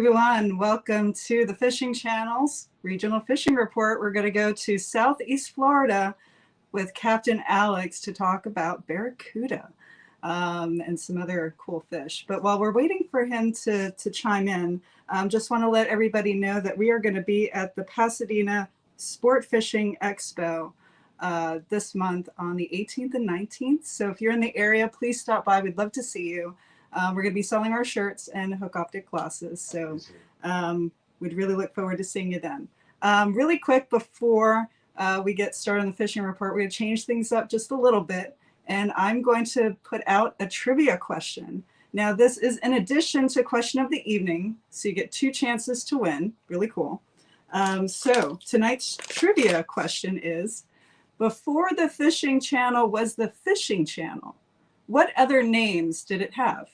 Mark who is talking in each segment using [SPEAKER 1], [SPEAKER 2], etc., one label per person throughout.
[SPEAKER 1] everyone. Welcome to the Fishing Channel's Regional Fishing Report. We're going to go to Southeast Florida with Captain Alex to talk about barracuda and some other cool fish. But while we're waiting for him to chime in, just want to let everybody know that we are going to be at the Pasadena Sport Fishing Expo this month on the 18th and 19th. So if you're in the area, please stop by. We'd love to see you. We're going to be selling our shirts and hook optic glasses. So we'd really look forward to seeing you then. Really quick before we get started on the fishing report, we're going to change things up just a little bit. And I'm going to put out a trivia question. Now, this is in addition to question of the evening. So you get 2 chances to win. Really cool. So tonight's trivia question is, before the Fishing Channel was the Fishing Channel, what other names did it have?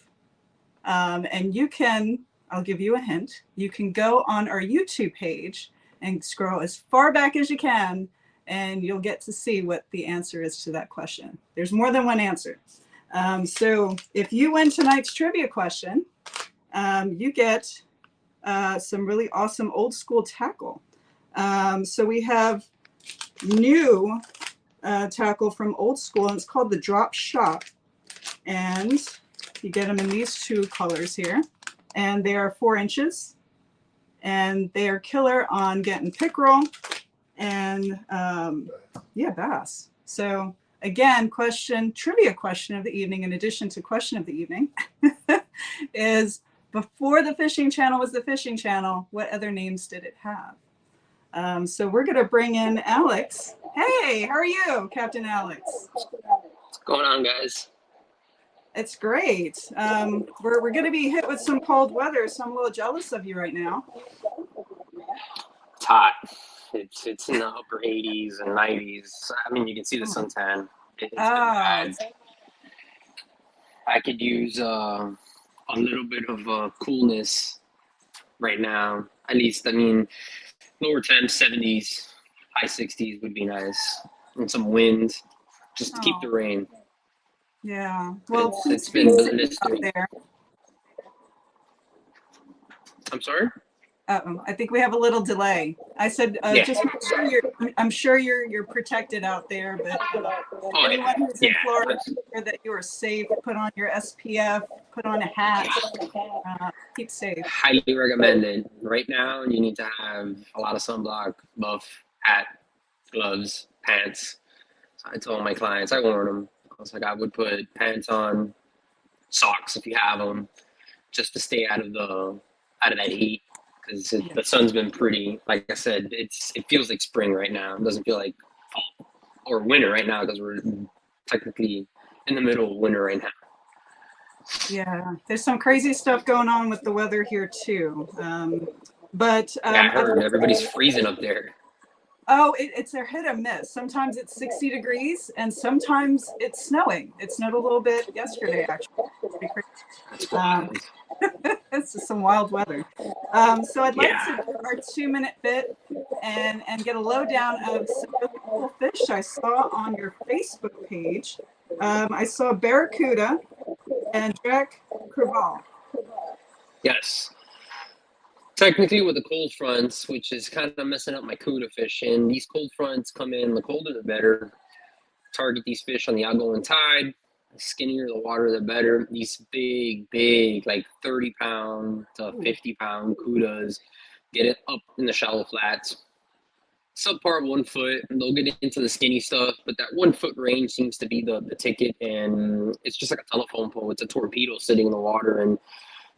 [SPEAKER 1] And you can, I'll give you a hint, you can go on our YouTube page and scroll as far back as you can, and you'll get to see what the answer is to that question. There's more than one answer. So if you win tonight's trivia question, you get some really awesome old school tackle. So we have new tackle from Old School, and it's called the Drop Shot. And you get them in these 2 colors here, and they are 4 inches, and they are killer on getting pickerel and bass. So again, trivia question of the evening, in addition to question of the evening, is before the Fishing Channel was the Fishing Channel, what other names did it have? So we're going to bring in Alex. Hey, how are you, Captain Alex?
[SPEAKER 2] What's going on, guys?
[SPEAKER 1] It's great. We're going to be hit with some cold weather, so I'm a little jealous of you right now.
[SPEAKER 2] It's hot. It's in the upper 80s and 90s. I mean, you can see the suntan. It's been bad. I could use a little bit of coolness right now. At least, I mean, lower temps, 70s, high 60s would be nice. And some wind, just to keep the rain.
[SPEAKER 1] Yeah, well,
[SPEAKER 2] it's been blistering
[SPEAKER 1] there.
[SPEAKER 2] I'm sorry?
[SPEAKER 1] I think we have a little delay. I said, just make sure I'm sure you're protected out there, but anyone who's in Florida, make sure that you are safe. Put on your SPF, put on a hat, keep safe.
[SPEAKER 2] Highly recommended. Right now, you need to have a lot of sunblock, buff, hat, gloves, pants. So I told my clients, I warned them. I was like, I would put pants on, socks if you have them, just to stay out of that heat, because the sun's been pretty. Like I said, it feels like spring right now. It doesn't feel like fall or winter right now, because we're technically in the middle of winter right now.
[SPEAKER 1] Yeah, there's some crazy stuff going on with the weather here too. But
[SPEAKER 2] I heard everybody's freezing up there.
[SPEAKER 1] Oh, it's a hit or miss. Sometimes it's 60 degrees, and sometimes it's snowing. It snowed a little bit yesterday, actually. It's just some wild weather. So I'd like to do our 2-minute bit and get a lowdown of some really cool fish I saw on your Facebook page. I saw barracuda and Jack Crevalle.
[SPEAKER 2] Yes. Technically, with the cold fronts, which is kind of messing up my cuda fishing, these cold fronts come in, the colder the better. Target these fish on the outgoing tide. The skinnier the water, the better. These big, like 30-pound to 50-pound cudas, get it up in the shallow flats. Subpar 1 foot, and they'll get into the skinny stuff, but that 1 foot range seems to be the ticket, and it's just like a telephone pole. It's a torpedo sitting in the water, and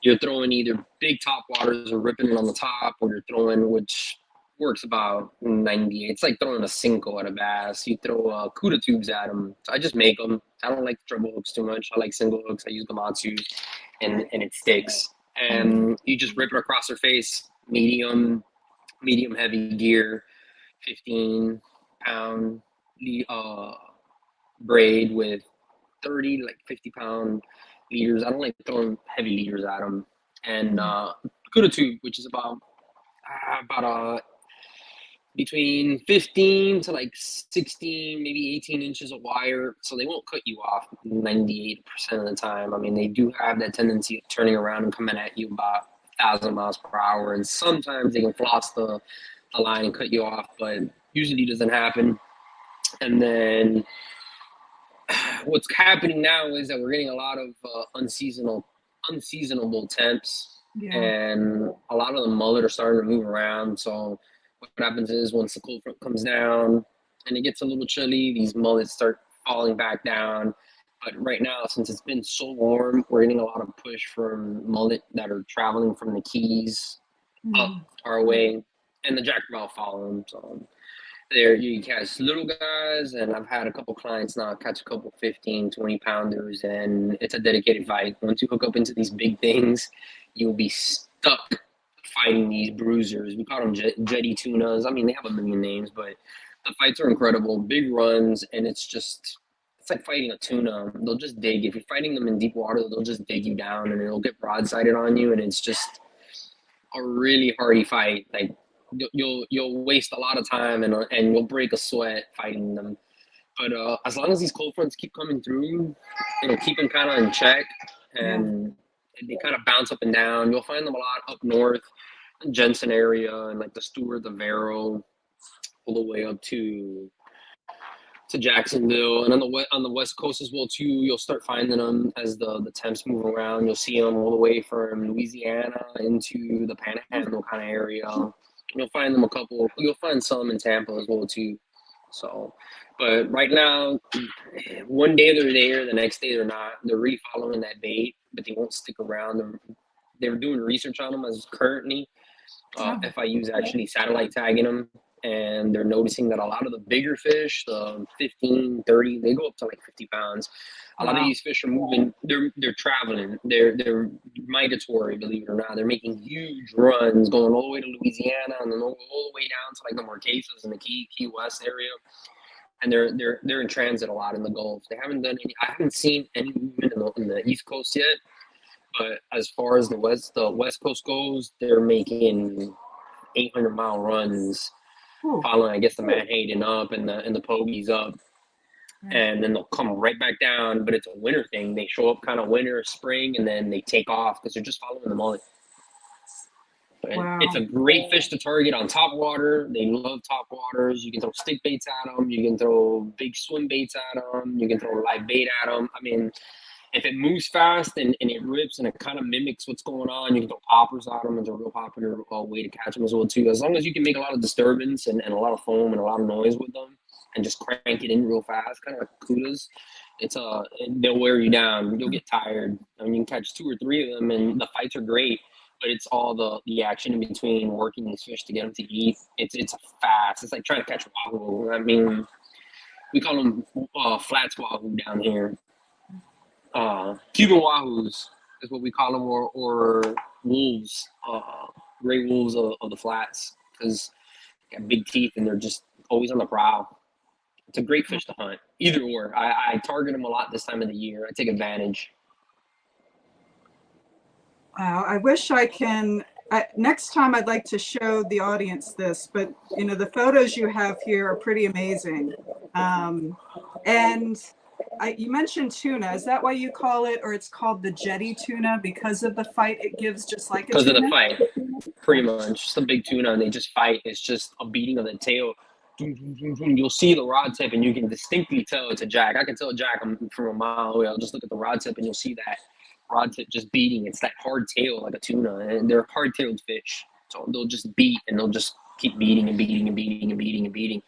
[SPEAKER 2] you're throwing either big top waters or ripping it on the top, or you're throwing, which works about 90. It's like throwing a Cinco at a bass. You throw cuda tubes at them. So I just make them. I don't like treble hooks too much. I like single hooks. I use Gamatsu, and it sticks. And you just rip it across their face. Medium heavy gear, 15-pound braid with 30, like 50-pound leaders. I don't like throwing heavy leaders at them. And cuda tube, which is about between 15 to like 16, maybe 18 inches of wire, so they won't cut you off 98% of the time. I mean, they do have that tendency of turning around and coming at you about 1,000 miles per hour, and sometimes they can floss the line and cut you off, but usually doesn't happen. And then what's happening now is that we're getting a lot of unseasonable temps,
[SPEAKER 1] Yeah.
[SPEAKER 2] and a lot of the mullet are starting to move around. So what happens is once the cold front comes down and it gets a little chilly, these mullets start falling back down. But right now, since it's been so warm, we're getting a lot of push from mullet that are traveling from the Keys up our way, and the Jack Ball follow them. So there you catch little guys, and I've had a couple clients now catch a couple 15, 20 pounders, and it's a dedicated fight. Once you hook up into these big things, you'll be stuck fighting these bruisers. We call them Jetty Tunas. I mean, they have a million names, but the fights are incredible. Big runs, and it's like fighting a tuna. They'll just dig. If you're fighting them in deep water, they'll just dig you down, and it'll get broadsided on you, and it's just a really hardy fight. Like you'll waste a lot of time, and you'll break a sweat fighting them. But as long as these cold fronts keep coming through, it'll keep them kind of in check, and they kind of bounce up and down. You'll find them a lot up north, in Jensen area, and like the Stewart, the Vero, all the way up to Jacksonville, and on the west coast as well too. You'll start finding them as the temps move around. You'll see them all the way from Louisiana into the Panhandle kind of area. You'll find them you'll find some in Tampa as well too. So, but right now, one day they're there, the next day they're not. They're really following that bait, but they won't stick around. They're doing research on them as currently. FIU's actually satellite tagging them, and they're noticing that a lot of the bigger fish, the 15, 30, they go up to like 50 pounds. A lot of these fish are moving. They're traveling. They're migratory, believe it or not. They're making huge runs, going all the way to Louisiana, and then all the way down to like the Marquesas and the Key West area. And they're in transit a lot in the Gulf. They haven't done any. I haven't seen any movement in the East Coast yet. But as far as the West Coast goes, they're making 800-mile runs, following, I guess, the Manhattan up and the Pogies up, and then they'll come right back down. But it's a winter thing. They show up kind of winter, spring, and then they take off because they're just following the mullet. But it's a great fish to target on top water. They love top waters. You can throw stick baits at them. You can throw big swim baits at them. You can throw live bait at them. I mean, if it moves fast and it rips and it kind of mimics what's going on, you can throw poppers at them. It's a real popular way to catch them as well too. As long as you can make a lot of disturbance and a lot of foam and a lot of noise with them, and just crank it in real fast, kind of like kudas, they'll wear you down. You'll get tired. I mean, you can catch 2 or 3 of them, and the fights are great. But it's all the action in between, working these fish to get them to eat. It's fast. It's like trying to catch wahoo. I mean, we call them flats wahoo down here. Cuban wahoos is what we call them, or wolves, gray wolves of the flats, because they got big teeth and they're just always on the prowl. It's a great fish to hunt. Either or. I target them a lot this time of the year. I take advantage.
[SPEAKER 1] Wow, I wish I can. Next time I'd like to show the audience this, but the photos you have here are pretty amazing. And you mentioned tuna. Is that why you call it, or it's called the Jetty Tuna because of the fight it gives, just like a tuna?
[SPEAKER 2] Because of the fight, pretty much. Just a big tuna, and they just fight. It's just a beating of the tail. You'll see the rod tip, and you can distinctly tell it's a jack. I can tell a jack from a mile away. I'll just look at the rod tip, and you'll see that rod tip just beating. It's that hard tail like a tuna, and they're hard-tailed fish. So they'll just beat, and they'll just keep beating and beating and beating and beating and beating.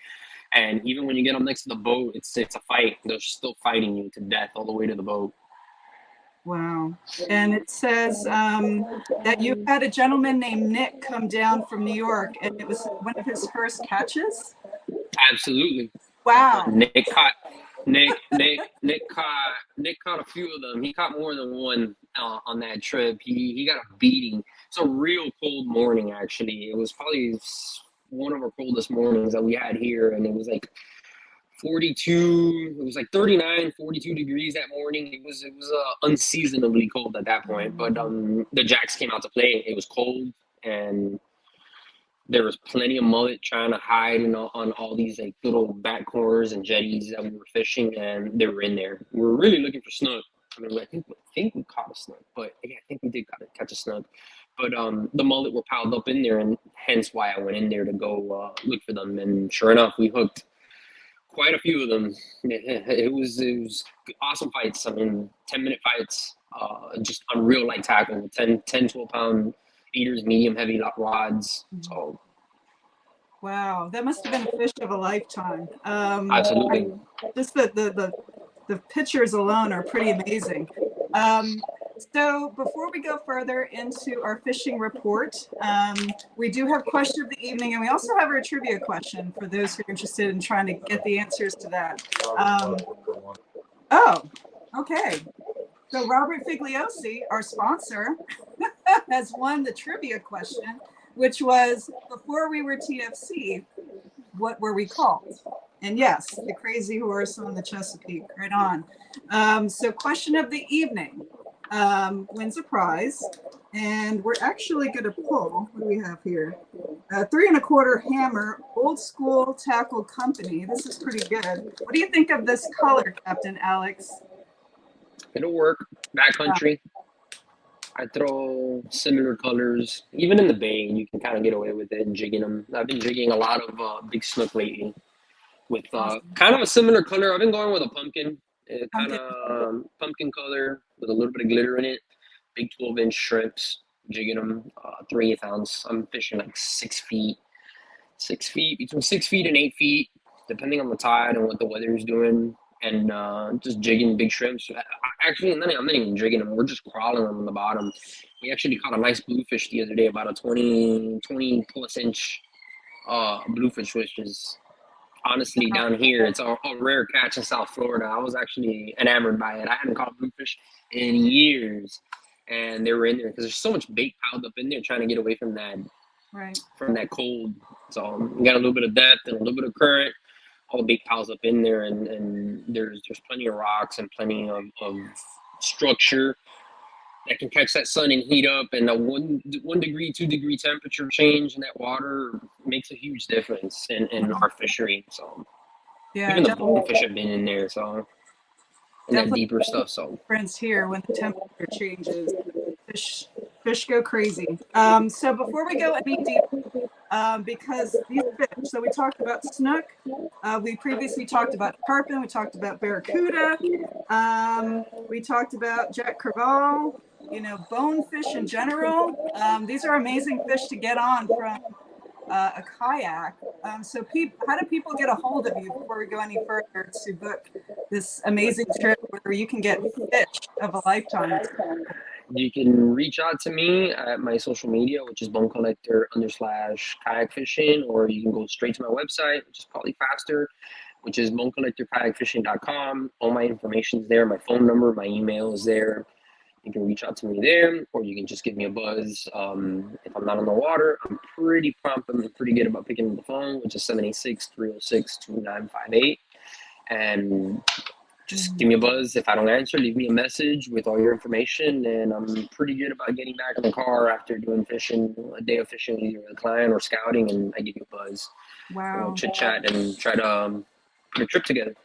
[SPEAKER 2] And even when you get them next to the boat, it's a fight. They're still fighting you to death all the way to the boat.
[SPEAKER 1] Wow. And it says that you had a gentleman named Nick come down from New York, and it was one of his first catches?
[SPEAKER 2] Absolutely.
[SPEAKER 1] Wow.
[SPEAKER 2] Nick caught a few of them. He caught more than one on that trip. He got a beating. It's a real cold morning, actually. It was probably one of our coldest mornings that we had here, and it was like 42. It was like 39, 42 degrees that morning. It was unseasonably cold at that point. But the jacks came out to play. It was cold, and there was plenty of mullet trying to hide on all these like little back corners and jetties that we were fishing, and they were in there. We were really looking for snook. I mean, I think we caught a snook, but yeah, I think we did catch a snook. But the mullet were piled up in there, and hence why I went in there to go look for them. And sure enough, we hooked quite a few of them. It was awesome fights. I mean, 10-minute fights, just on real light tackle, 12 pound beaters, medium heavy rods. So
[SPEAKER 1] wow, that must have been a fish of a lifetime.
[SPEAKER 2] absolutely.
[SPEAKER 1] Just the pictures alone are pretty amazing. So before we go further into our fishing report, we do have question of the evening, and we also have our trivia question for those who are interested in trying to get the answers to that. Oh, okay. So Robert Figliosi, our sponsor, has won the trivia question, which was, before we were TFC, what were we called? And yes, the Crazy Horse on the Chesapeake, right on. So question of the evening wins a prize. And we're actually going to pull, what do we have here? 3 1/4 hammer, old school tackle company. This is pretty good. What do you think of this color, Captain Alex?
[SPEAKER 2] It'll work. Backcountry. I throw similar colors. Even in the bay, you can kind of get away with it and jigging them. I've been jigging a lot of big snook lately with kind of a similar color. I've been going with a pumpkin, kind of pumpkin color with a little bit of glitter in it. Big 12-inch shrimps, jigging them 3/8 ounce. I'm fishing like 6 feet, between 6 feet and 8 feet, depending on the tide and what the weather is doing. And just jigging big shrimps. Actually, I'm not even jigging them. We're just crawling them on the bottom. We actually caught a nice bluefish the other day, about a 20 plus inch bluefish, which is honestly down here. It's a rare catch in South Florida. I was actually enamored by it. I hadn't caught bluefish in years, and they were in there because there's so much bait piled up in there trying to get away from that, from that cold. So we got a little bit of depth and a little bit of current. All the bait piles up in there, and there's plenty of rocks and plenty of structure that can catch that sun and heat up. And a 1 degree, 2 degree temperature change in that water makes a huge difference in our fishery. So
[SPEAKER 1] yeah,
[SPEAKER 2] even the bullfish have been in there. So and that deeper stuff. So
[SPEAKER 1] difference here when the temperature changes, fish go crazy. So before we go any deeper, because these fish, so we talked about snook, we previously talked about tarpon, we talked about barracuda, we talked about jack crevalle, bonefish in general. These are amazing fish to get on from a kayak. So how do people get a hold of you before we go any further to book this amazing trip where you can get fish of a lifetime?
[SPEAKER 2] You can reach out to me at my social media, which is bonecollector_kayak fishing, or you can go straight to my website, which is probably faster, which is bonecollectorkayakfishing.com. All my information is there. My phone number, my email is there. You can reach out to me there, or you can just give me a buzz. If I'm not on the water, I'm pretty prompt. I'm pretty good about picking up the phone, which is 786-306-2958. And just give me a buzz. If I don't answer, leave me a message with all your information, and I'm pretty good about getting back in the car after doing fishing, a day of fishing, either with a client or scouting, and I give you a buzz.
[SPEAKER 1] Wow.
[SPEAKER 2] We'll chit chat and try to put a trip together.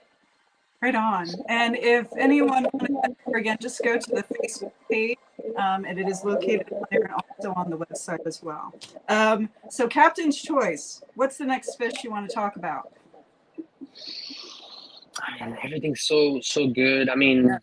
[SPEAKER 1] Right on. And if anyone wanted to, again, just go to the Facebook page, and it is located there and also on the website as well. So Captain's Choice, what's the next fish you want to talk about?
[SPEAKER 2] Man, everything's so good. I mean,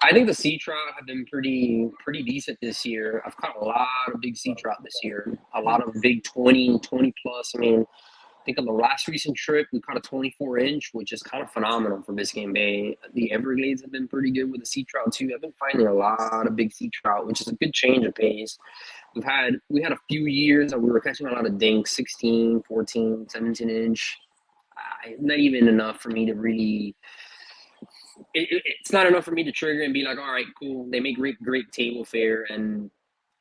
[SPEAKER 2] I think the sea trout have been pretty decent this year. I've caught a lot of big sea trout this year. A lot of big 20 plus. I mean, I think on the last recent trip, we caught a 24-inch, which is kind of phenomenal for Biscayne Bay. The Everglades have been pretty good with the sea trout too. I've been finding a lot of big sea trout, which is a good change of pace. We had a few years that we were catching a lot of dinks, 16, 14, 17-inch. Not even enough for me to really. It's not enough for me to trigger and be like, all right, cool. They make great table fare, and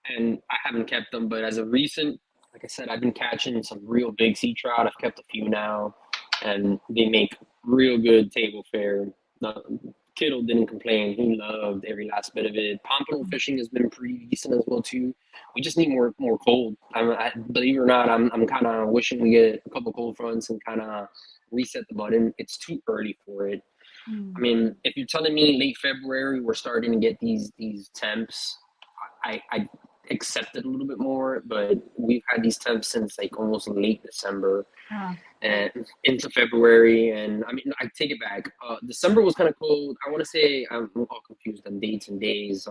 [SPEAKER 2] I haven't kept them. But as of recent, like I said, I've been catching some real big sea trout. I've kept a few now, and they make real good table fare. Kittle didn't complain. He loved every last bit of it. Pompano fishing has been pretty decent as well too. We just need more cold. Believe it or not, I'm kind of wishing we get a couple cold fronts and kind of reset the button. It's too early for it. I mean, if you're telling me late February we're starting to get these temps, accepted a little bit more, but we've had these temps since like almost late December and into February. And I mean, I take it back. December was kind of cold. I want to say I'm all confused on dates and days.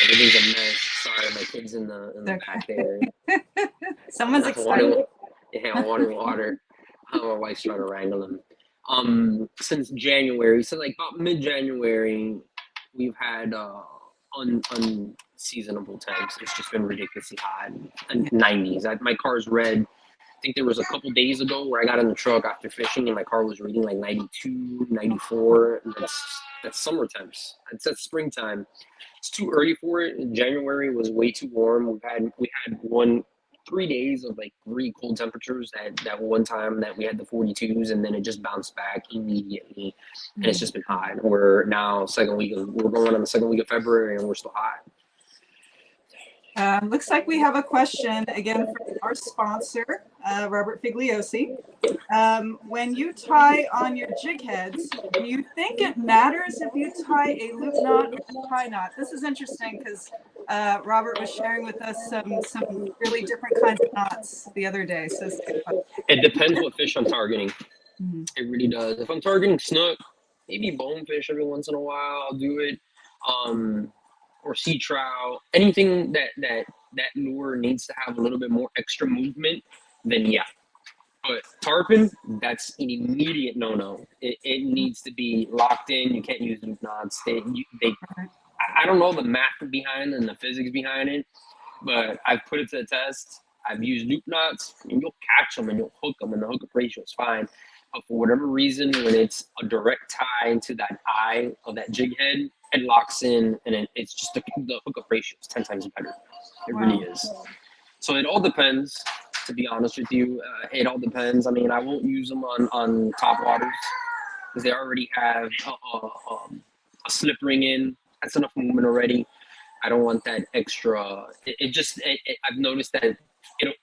[SPEAKER 2] Everything's a mess. Sorry, my kids in the back there.
[SPEAKER 1] Someone's excited.
[SPEAKER 2] Yeah, water. My wife's trying to wrangle them. Since January, so like about mid-January, we've had unseasonable temps. It's just been ridiculously hot, and 90s. My car's red. I think there was a couple days ago where I got in the truck after fishing and my car was reading like 92, 94. And that's summer temps. That's springtime. It's too early for it. January was way too warm. We had 3 days of like really cold temperatures that one time that we had the 42s, and then it just bounced back immediately. And it's just been hot. We're now we're going on the second week of February and we're still hot.
[SPEAKER 1] Looks like we have a question again from our sponsor, Robert Figliosi. When you tie on your jig heads, do you think it matters if you tie a loop knot or a tie knot? This is interesting because Robert was sharing with us some really different kinds of knots the other day. So
[SPEAKER 2] it depends what fish I'm targeting. It really does. If I'm targeting snook, maybe bonefish every once in a while, I'll do it. Or sea trout, anything that lure needs to have a little bit more extra movement, then yeah. But tarpon, that's an immediate no-no. It needs to be locked in. You can't use loop knots. I don't know the math behind and the physics behind it, but I've put it to the test. I've used loop knots, and you'll catch them and you'll hook them, and the hookup ratio is fine. But for whatever reason, when it's a direct tie into that eye of that jig head, it locks in, and it's just the hookup ratio is 10 times better. It really is. So it all depends, to be honest with you. It all depends. I mean, I won't use them on top waters because they already have a slip ring in. That's enough movement already. I don't want that extra. I've noticed that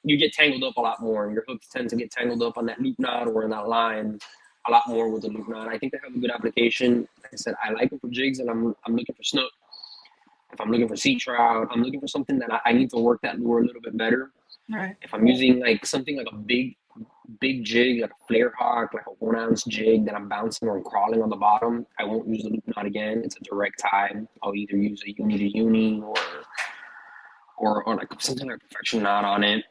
[SPEAKER 2] you get tangled up a lot more. Your hooks tend to get tangled up on that loop knot or in that line a lot more with the loop knot. I think they have a good application. Like I said, I like them for jigs, and I'm looking for snook. If I'm looking for sea trout, I'm looking for something that I need to work that lure a little bit better.
[SPEAKER 1] Right.
[SPEAKER 2] If I'm using like something like a big jig, like a flare hawk, like a 1 ounce jig that I'm bouncing or crawling on the bottom, I won't use the loop knot again. It's a direct tie. I'll either use a uni to uni or like something like a perfection knot on it.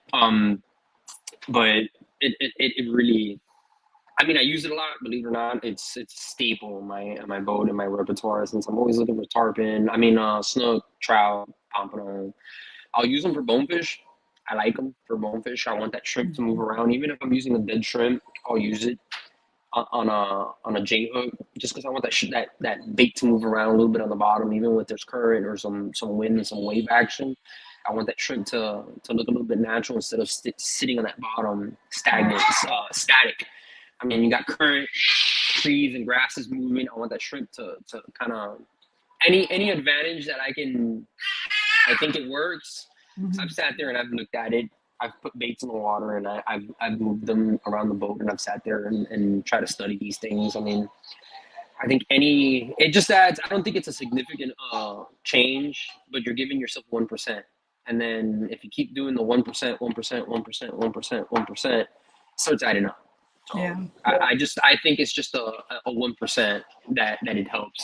[SPEAKER 2] But it really, I mean, I use it a lot, believe it or not. It's a staple in my boat and my repertoire since I'm always looking for tarpon. I mean, snook, trout, pompano. I'll use them for bonefish. I like them for bonefish. I want that shrimp to move around. Even if I'm using a dead shrimp, I'll use it on a J hook just because I want that bait to move around a little bit on the bottom, even if there's current or some wind and some wave action. I want that shrimp to look a little bit natural instead of sitting on that bottom static. I mean, you got current, trees and grasses moving. I want that shrimp to kind of any advantage that I think it works. I've sat there and I've looked at it. I've put baits in the water and I've moved them around the boat and I've sat there and tried to study these things. I mean, I think it just adds. I don't think it's a significant change, but you're giving yourself 1%. And then if you keep doing the 1%, 1%, 1%, 1%, 1%, it starts adding up. So
[SPEAKER 1] yeah.
[SPEAKER 2] I think it's just a 1% that it helps.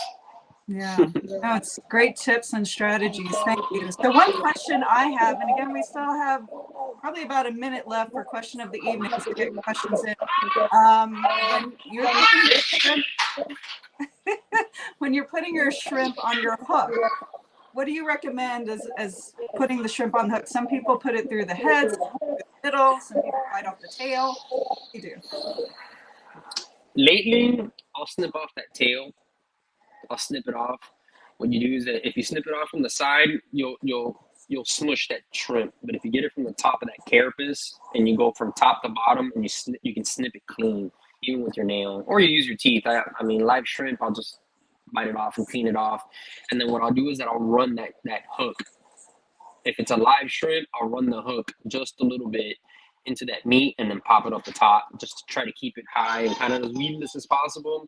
[SPEAKER 1] Yeah, no, it's great tips and strategies. Thank you. So one question I have, and again, we still have probably about a minute left for question of the evening to get questions in. When you're putting your shrimp on your hook, what do you recommend as putting the shrimp on the hook? Some people put it through the head, some through the middle, some people bite off the tail. What do you do?
[SPEAKER 2] Lately, I'll snip off that tail. I'll snip it off. What you do is that if you snip it off from the side, you'll smush that shrimp. But if you get it from the top of that carapace and you go from top to bottom and you can snip it clean, even with your nail, or you use your teeth. I mean, live shrimp, I'll just bite it off and clean it off. And then what I'll do is that I'll run that hook. If it's a live shrimp, I'll run the hook just a little bit into that meat and then pop it up the top just to try to keep it high and kind of as weedless as possible.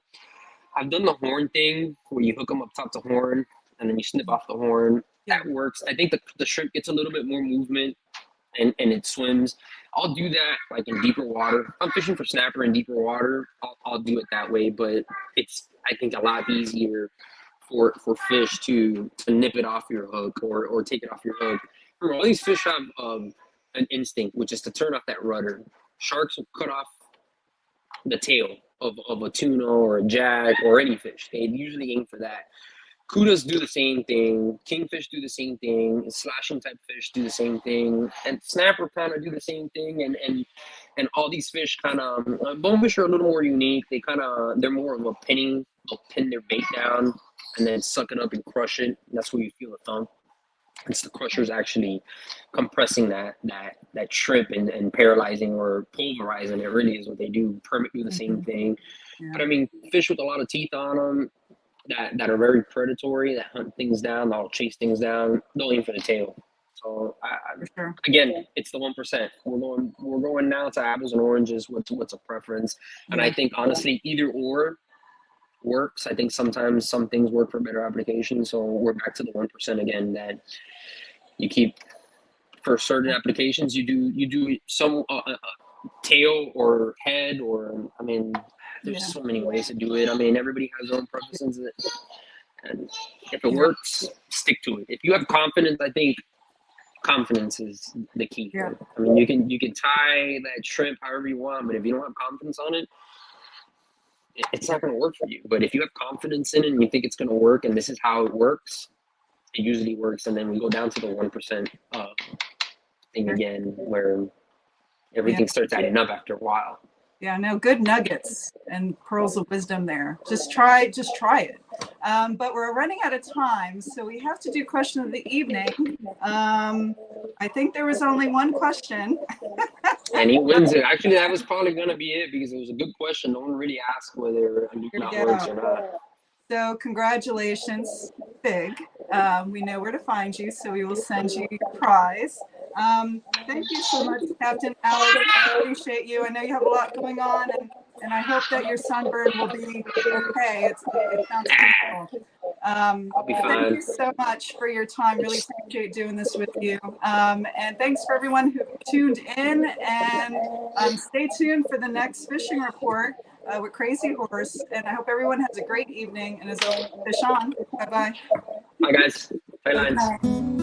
[SPEAKER 2] I've done the horn thing where you hook them up top to horn and then you snip off the horn.
[SPEAKER 1] Yeah.
[SPEAKER 2] That works. I think the shrimp gets a little bit more movement and it swims. I'll do that like in deeper water. If I'm fishing for snapper in deeper water, I'll do it that way. But it's, I think, a lot easier for fish to nip it off your hook or take it off your hook. Remember, all these fish have an instinct, which is to turn off that rudder. Sharks will cut off the tail of a tuna or a jack or any fish. They usually aim for that. Kudas do the same thing. Kingfish do the same thing. Slashing type fish do the same thing. And snapper kind of do the same thing. And all these fish kind of, bonefish are a little more unique. They're more of a pinning. They'll pin their bait down and then suck it up and crush it. That's where you feel the thump. It's the crushers actually compressing that shrimp and paralyzing or pulverizing it. Really is what they do. Permit do the same thing.
[SPEAKER 1] Yeah.
[SPEAKER 2] But I mean, fish with a lot of teeth on them that are very predatory, that hunt things down, that'll chase things down, they'll aim for the tail. So
[SPEAKER 1] For sure.
[SPEAKER 2] again, it's the 1%. We're going now to apples and oranges. What's a preference? And
[SPEAKER 1] Yeah.
[SPEAKER 2] I think honestly, either or works. I think sometimes some things work for better applications. So we're back to the 1% again, that you keep for certain applications. You do some tail or head, or I mean, there's so many ways to do it. I mean, everybody has their own preferences, and if it works, stick to it. If you have confidence, I think confidence is the key.
[SPEAKER 1] Yeah.
[SPEAKER 2] I mean, you can tie that shrimp however you want, but if you don't have confidence on it, it's not going to work for you. But if you have confidence in it and you think it's going to work, and this is how it works, it usually works. And then we go down to the 1% thing again, where everything starts adding up after a while.
[SPEAKER 1] Yeah, no, good nuggets and pearls of wisdom there. Just try it. But we're running out of time, so we have to do question of the evening. I think there was only one question.
[SPEAKER 2] And he wins it. Actually, that was probably going to be it, because it was a good question. No one really asked whether a loop knot works or not.
[SPEAKER 1] So congratulations, Big. We know where to find you, so we will send you your prize. Thank you so much, Captain Alex. I appreciate you. I know you have a lot going on, and I hope that your sunburn will be okay. It sounds beautiful.
[SPEAKER 2] I'll be fine.
[SPEAKER 1] Thank you so much for your time. Really appreciate doing this with you. And thanks for everyone who tuned in. And stay tuned for the next fishing report with Crazy Horse. And I hope everyone has a great evening. And as always, fish on. Bye-bye.
[SPEAKER 2] Bye, guys. Bye, lines.
[SPEAKER 1] Bye.